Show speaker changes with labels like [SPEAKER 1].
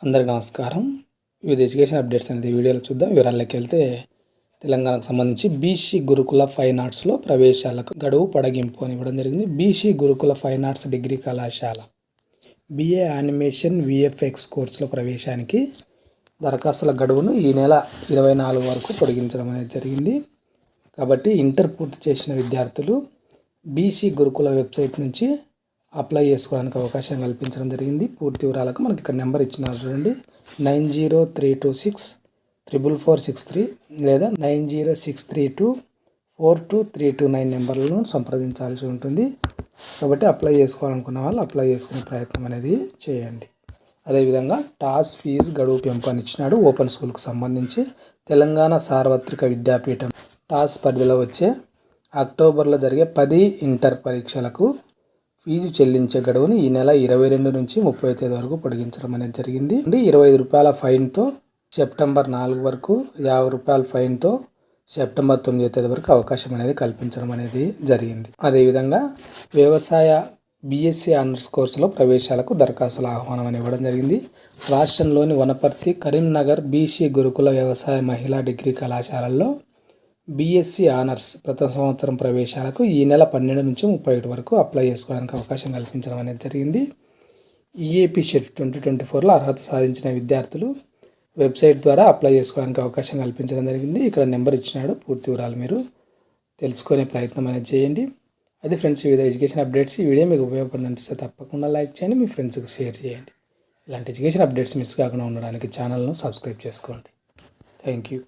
[SPEAKER 1] అందరికీ నమస్కారం. వివిధ ఎడ్యుకేషన్ అప్డేట్స్ అనేది వీడియోలో చూద్దాం. వివరాల్లోకి వెళ్తే తెలంగాణకు సంబంధించి బీసీ గురుకుల ఫైన్ ఆర్ట్స్లో ప్రవేశాలకు గడువు పొడిగింపు అని ఇవ్వడం జరిగింది. బీసీ గురుకుల ఫైన్ ఆర్ట్స్ డిగ్రీ కళాశాల బిఏ యానిమేషన్ విఎఫ్ఎక్స్ కోర్సులో ప్రవేశానికి దరఖాస్తుల గడువును ఈ నెల 24 వరకు పొడిగించడం అనేది జరిగింది. కాబట్టి ఇంటర్ పూర్తి చేసిన విద్యార్థులు బీసీ గురుకుల వెబ్సైట్ నుంచి అప్లై చేసుకోవడానికి అవకాశం కల్పించడం జరిగింది. పూర్తి వివరాలకు మనకి ఇక్కడ నెంబర్ ఇచ్చినారు చూడండి, 9032644463 లేదా 9063242329 నెంబర్లను సంప్రదించాల్సి ఉంటుంది. కాబట్టి అప్లై చేసుకోవాలనుకున్న వాళ్ళు అప్లై చేసుకునే ప్రయత్నం అనేది చేయండి. అదేవిధంగా టాస్ ఫీజు గడువు పెంపు అని ఇచ్చినాడు. ఓపెన్ స్కూల్కు సంబంధించి తెలంగాణ సార్వత్రిక విద్యాపీఠం టాస్ పరిధిలో వచ్చే అక్టోబర్లో జరిగే 10 ఇంటర్ పరీక్షలకు ఫీజు చెల్లించే గడువుని ఈ నెల 22 నుంచి 30 తేదీ వరకు పొడిగించడం అనేది జరిగింది. 25 రూపాయల ఫైన్తో సెప్టెంబర్ 4 వరకు, 50 రూపాయల ఫైన్తో సెప్టెంబర్ 9 తేదీ వరకు అవకాశం అనేది కల్పించడం అనేది జరిగింది. అదేవిధంగా వ్యవసాయ బీఎస్సీ ఆనర్స్ కోర్సులో ప్రవేశాలకు దరఖాస్తుల ఆహ్వానం అని ఇవ్వడం జరిగింది. రాష్ట్రంలోని వనపర్తి, కరీంనగర్ బీసీ గురుకుల వ్యవసాయ మహిళా డిగ్రీ కళాశాలల్లో బీఎస్సీ ఆనర్స్ ప్రతి సంవత్సరం ప్రవేశాలకు ఈ నెల 12 నుంచి 31 వరకు అప్లై చేసుకోవడానికి అవకాశం కల్పించడం అనేది జరిగింది. ఈఏపీ షెట్ 2024లో అర్హత సాధించిన విద్యార్థులు వెబ్సైట్ ద్వారా అప్లై చేసుకోవడానికి అవకాశం కల్పించడం జరిగింది. ఇక్కడ నెంబర్ ఇచ్చినాడు. పూర్తి వివరాలు మీరు తెలుసుకునే ప్రయత్నం అనేది చేయండి. అది ఫ్రెండ్స్, వివిధ ఎడ్యుకేషన్ అప్డేట్స్. ఈ వీడియో మీకు ఉపయోగపడింది అనిపిస్తే తప్పకుండా లైక్ చేయండి, మీ ఫ్రెండ్స్కి షేర్ చేయండి. ఇలాంటి ఎడ్యుకేషన్ అప్డేట్స్ మిస్ కాకుండా ఉండడానికి ఛానల్ను సబ్స్క్రైబ్ చేసుకోండి. Thank you.